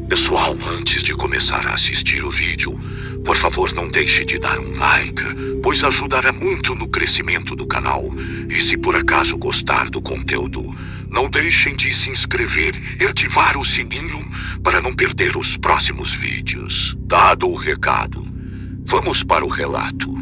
Pessoal, antes de começar a assistir o vídeo, por favor não deixe de dar um like, pois ajudará muito no crescimento do canal. E se por acaso gostar do conteúdo, não deixem de se inscrever e ativar o sininho para não perder os próximos vídeos. Dado o recado, vamos para o relato.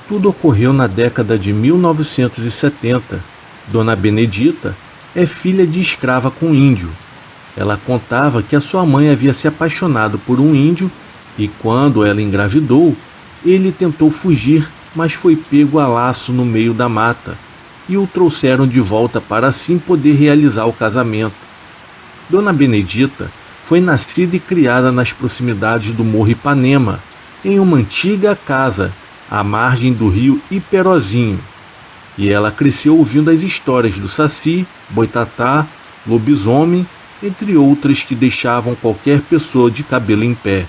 Tudo ocorreu na década de 1970. Dona Benedita é filha de escrava com índio. Ela contava que a sua mãe havia se apaixonado por um índio e, quando ela engravidou, ele tentou fugir, mas foi pego a laço no meio da mata e o trouxeram de volta para assim poder realizar o casamento. Dona Benedita foi nascida e criada nas proximidades do Morro Ipanema, em uma antiga casa à margem do rio Iperozinho, e ela cresceu ouvindo as histórias do Saci, Boitatá, lobisomem, entre outras que deixavam qualquer pessoa de cabelo em pé.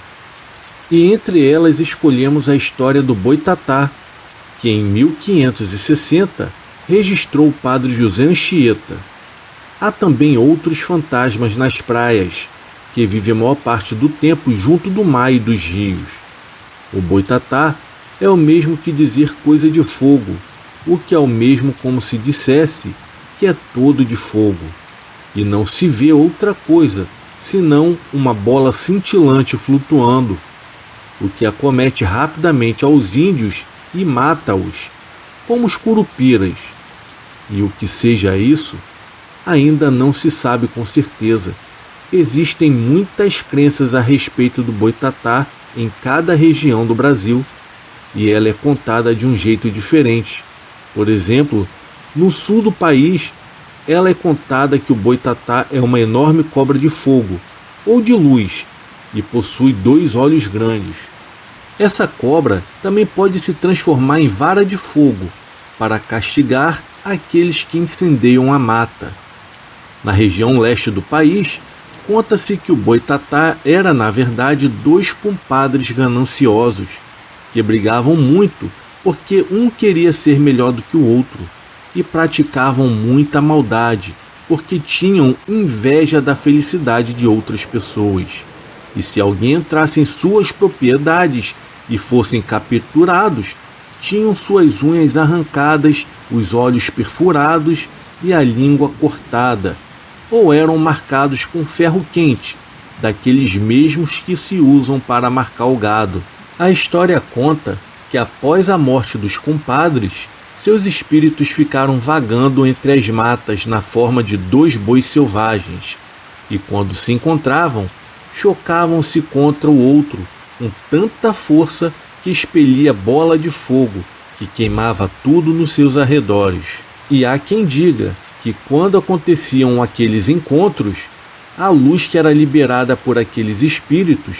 E entre elas escolhemos a história do Boitatá, que em 1560 registrou o padre José Anchieta. Há também outros fantasmas nas praias, que vivem a maior parte do tempo junto do mar e dos rios. O Boitatá é o mesmo que dizer coisa de fogo, o que é o mesmo como se dissesse que é todo de fogo, e não se vê outra coisa senão uma bola cintilante flutuando, o que acomete rapidamente aos índios e mata-os, como os curupiras. E o que seja isso, ainda não se sabe com certeza. Existem muitas crenças a respeito do Boitatá em cada região do Brasil, e ela é contada de um jeito diferente. Por exemplo, no sul do país, ela é contada que o Boitatá é uma enorme cobra de fogo, ou de luz, e possui 2 olhos grandes. Essa cobra também pode se transformar em vara de fogo, para castigar aqueles que incendeiam a mata. Na região leste do país, conta-se que o Boitatá era, na verdade, 2 compadres gananciosos, que brigavam muito porque um queria ser melhor do que o outro e praticavam muita maldade porque tinham inveja da felicidade de outras pessoas. E se alguém entrasse em suas propriedades e fossem capturados, tinham suas unhas arrancadas, os olhos perfurados e a língua cortada, ou eram marcados com ferro quente, daqueles mesmos que se usam para marcar o gado. A história conta que após a morte dos compadres, seus espíritos ficaram vagando entre as matas na forma de 2 bois selvagens, e quando se encontravam, chocavam-se contra o outro com tanta força que expelia bola de fogo que queimava tudo nos seus arredores. E há quem diga que quando aconteciam aqueles encontros, a luz que era liberada por aqueles espíritos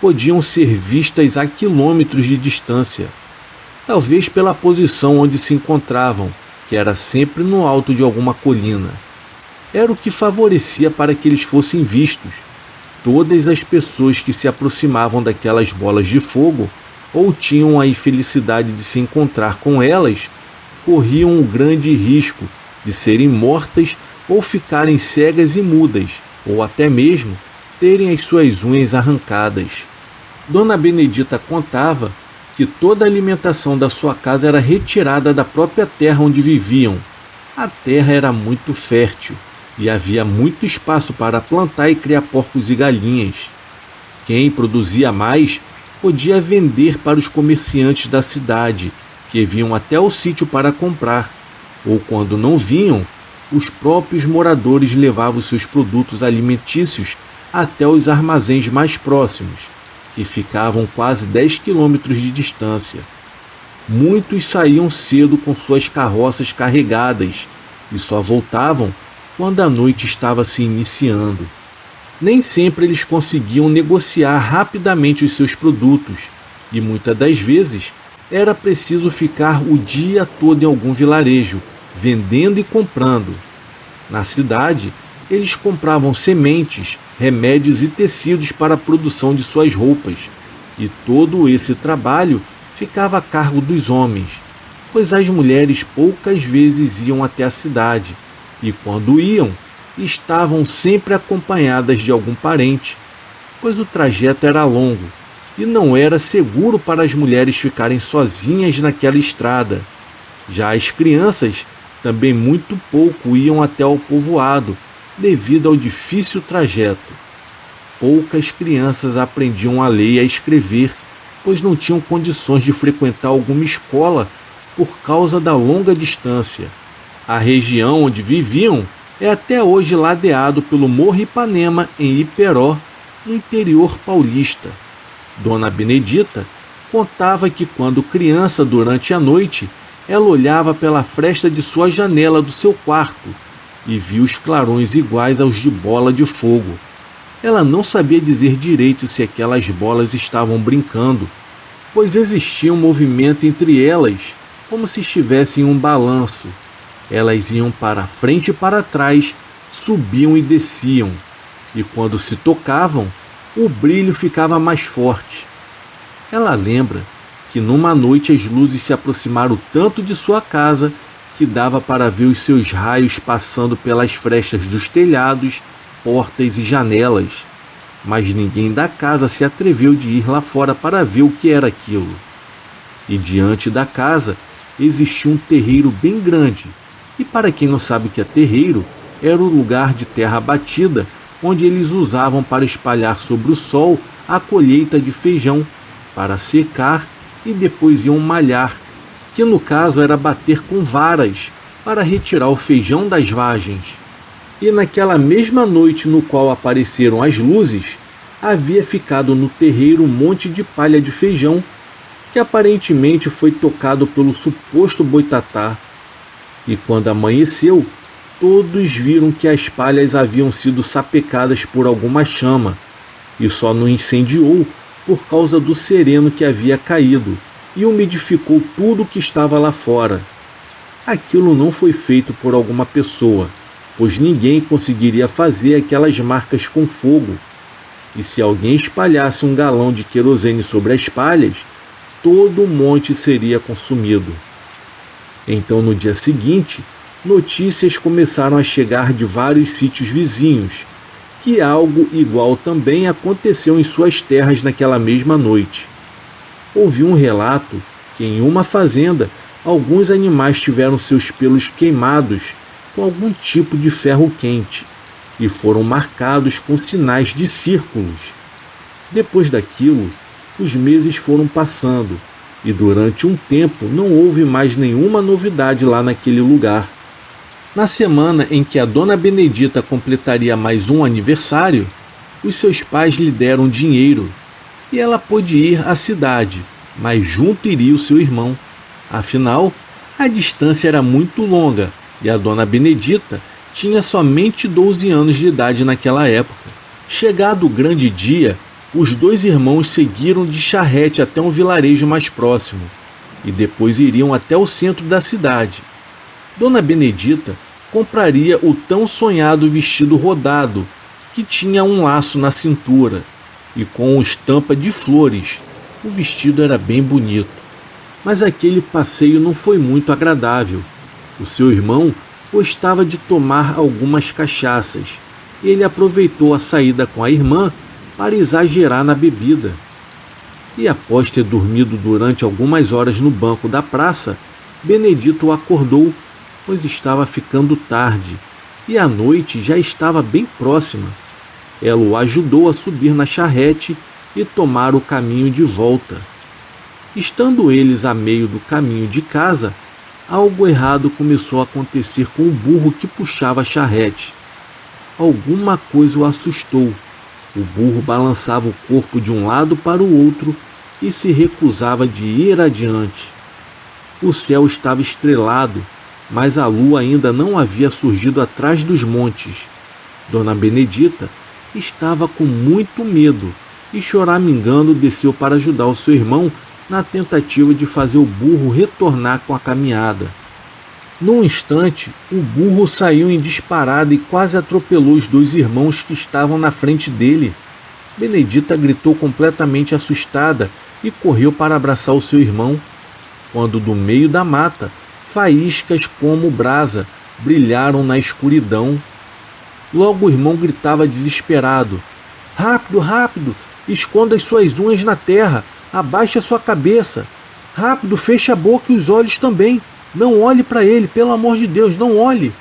podiam ser vistas a quilômetros de distância, talvez pela posição onde se encontravam, que era sempre no alto de alguma colina. Era o que favorecia para que eles fossem vistos. Todas as pessoas que se aproximavam daquelas bolas de fogo ou tinham a infelicidade de se encontrar com elas, corriam o grande risco de serem mortas ou ficarem cegas e mudas, ou até mesmo terem as suas unhas arrancadas. Dona Benedita contava que toda a alimentação da sua casa era retirada da própria terra onde viviam. A terra era muito fértil e havia muito espaço para plantar e criar porcos e galinhas. Quem produzia mais podia vender para os comerciantes da cidade, que vinham até o sítio para comprar, ou quando não vinham, os próprios moradores levavam seus produtos alimentícios até os armazéns mais próximos, que ficavam quase 10 quilômetros de distância. Muitos saíam cedo com suas carroças carregadas e só voltavam quando a noite estava se iniciando. Nem sempre eles conseguiam negociar rapidamente os seus produtos, e muitas das vezes era preciso ficar o dia todo em algum vilarejo, vendendo e comprando. Na cidade, eles compravam sementes, remédios e tecidos para a produção de suas roupas, e todo esse trabalho ficava a cargo dos homens, pois as mulheres poucas vezes iam até a cidade, e quando iam, estavam sempre acompanhadas de algum parente, pois o trajeto era longo e não era seguro para as mulheres ficarem sozinhas naquela estrada. Já as crianças também muito pouco iam até o povoado, devido ao difícil trajeto. Poucas crianças aprendiam a ler e a escrever, pois não tinham condições de frequentar alguma escola por causa da longa distância. A região onde viviam é até hoje ladeado pelo Morro Ipanema, em Iperó, no interior paulista. Dona Benedita contava que quando criança, durante a noite, ela olhava pela fresta de sua janela do seu quarto e via os clarões iguais aos de bola de fogo. Ela não sabia dizer direito se aquelas bolas estavam brincando, pois existia um movimento entre elas, como se estivessem em um balanço. Elas iam para frente e para trás, subiam e desciam, e quando se tocavam, o brilho ficava mais forte. Ela lembra que numa noite as luzes se aproximaram tanto de sua casa que dava para ver os seus raios passando pelas frestas dos telhados, portas e janelas, mas ninguém da casa se atreveu de ir lá fora para ver o que era aquilo. E diante da casa existia um terreiro bem grande, e para quem não sabe o que é terreiro, era o lugar de terra batida onde eles usavam para espalhar sobre o sol a colheita de feijão, para secar e depois iam malhar, que no caso era bater com varas para retirar o feijão das vagens. E naquela mesma noite no qual apareceram as luzes, havia ficado no terreiro um monte de palha de feijão, que aparentemente foi tocado pelo suposto boitatá. E quando amanheceu, todos viram que as palhas haviam sido sapecadas por alguma chama, e só não incendiou por causa do sereno que havia caído e umidificou tudo que estava lá fora. Aquilo não foi feito por alguma pessoa, pois ninguém conseguiria fazer aquelas marcas com fogo, e se alguém espalhasse um galão de querosene sobre as palhas, todo o monte seria consumido. Então, no dia seguinte, notícias começaram a chegar de vários sítios vizinhos, que algo igual também aconteceu em suas terras naquela mesma noite. Houve um relato que em uma fazenda, alguns animais tiveram seus pelos queimados com algum tipo de ferro quente e foram marcados com sinais de círculos. Depois daquilo, os meses foram passando e durante um tempo não houve mais nenhuma novidade lá naquele lugar. Na semana em que a Dona Benedita completaria mais um aniversário, os seus pais lhe deram dinheiro e ela pôde ir à cidade, mas junto iria o seu irmão. Afinal, a distância era muito longa e a Dona Benedita tinha somente 12 anos de idade naquela época. Chegado o grande dia, os dois irmãos seguiram de charrete até um vilarejo mais próximo e depois iriam até o centro da cidade. Dona Benedita compraria o tão sonhado vestido rodado, que tinha um laço na cintura e com estampa de flores. O vestido era bem bonito, mas aquele passeio não foi muito agradável. O seu irmão gostava de tomar algumas cachaças e ele aproveitou a saída com a irmã para exagerar na bebida. E após ter dormido durante algumas horas no banco da praça, Benedito o acordou, pois estava ficando tarde e a noite já estava bem próxima. Ela o ajudou a subir na charrete e tomar o caminho de volta. Estando eles a meio do caminho de casa, algo errado começou a acontecer com o burro que puxava a charrete. Alguma coisa o assustou. O burro balançava o corpo de um lado para o outro e se recusava de ir adiante. O céu estava estrelado, mas a lua ainda não havia surgido atrás dos montes. Dona Benedita estava com muito medo e, choramingando, desceu para ajudar o seu irmão na tentativa de fazer o burro retornar com a caminhada. Num instante, o burro saiu em disparada e quase atropelou os dois irmãos que estavam na frente dele. Benedita gritou completamente assustada e correu para abraçar o seu irmão, quando do meio da mata, faíscas como brasa brilharam na escuridão. Logo o irmão gritava desesperado: "Rápido, rápido! Esconda as suas unhas na terra! Abaixe a sua cabeça! Rápido, feche a boca e os olhos também! Não olhe para ele, pelo amor de Deus, não olhe!"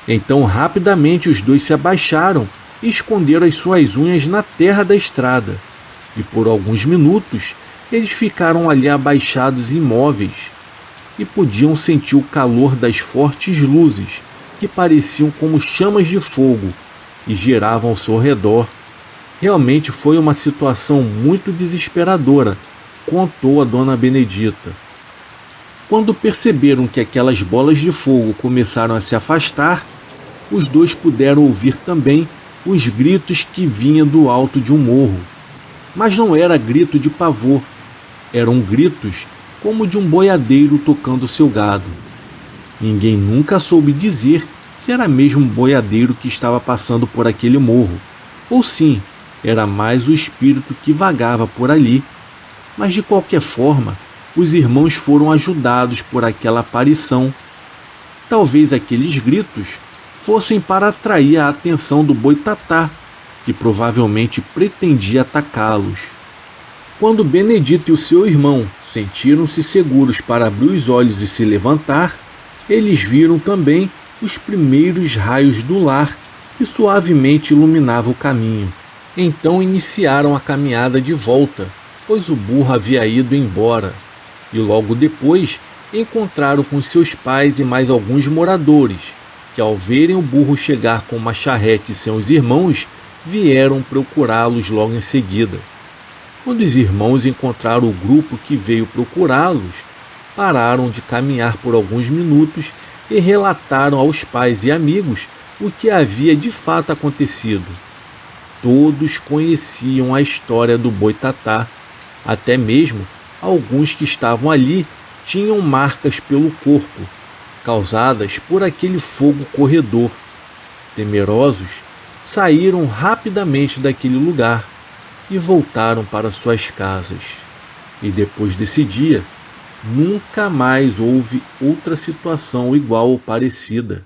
Então rapidamente os dois se abaixaram e esconderam as suas unhas na terra da estrada. E por alguns minutos eles ficaram ali abaixados e imóveis, e podiam sentir o calor das fortes luzes que pareciam como chamas de fogo e giravam ao seu redor. Realmente foi uma situação muito desesperadora, contou a dona Benedita. Quando perceberam que aquelas bolas de fogo começaram a se afastar, os dois puderam ouvir também os gritos que vinham do alto de um morro. Mas não era grito de pavor, eram gritos como de um boiadeiro tocando seu gado. Ninguém nunca soube dizer se era mesmo um boiadeiro que estava passando por aquele morro, ou sim, era mais o espírito que vagava por ali. Mas de qualquer forma, os irmãos foram ajudados por aquela aparição. Talvez aqueles gritos fossem para atrair a atenção do boitatá, que provavelmente pretendia atacá-los. Quando Benedito e o seu irmão sentiram-se seguros para abrir os olhos e se levantar, eles viram também os primeiros raios do lar que suavemente iluminavam o caminho. Então iniciaram a caminhada de volta, pois o burro havia ido embora, e logo depois encontraram com seus pais e mais alguns moradores, que ao verem o burro chegar com uma charrete e seus irmãos, vieram procurá-los logo em seguida. Quando os irmãos encontraram o grupo que veio procurá-los, pararam de caminhar por alguns minutos e relataram aos pais e amigos o que havia de fato acontecido. Todos conheciam a história do boitatá, até mesmo alguns que estavam ali tinham marcas pelo corpo, causadas por aquele fogo corredor. Temerosos, saíram rapidamente daquele lugar e voltaram para suas casas. E depois desse dia, nunca mais houve outra situação igual ou parecida.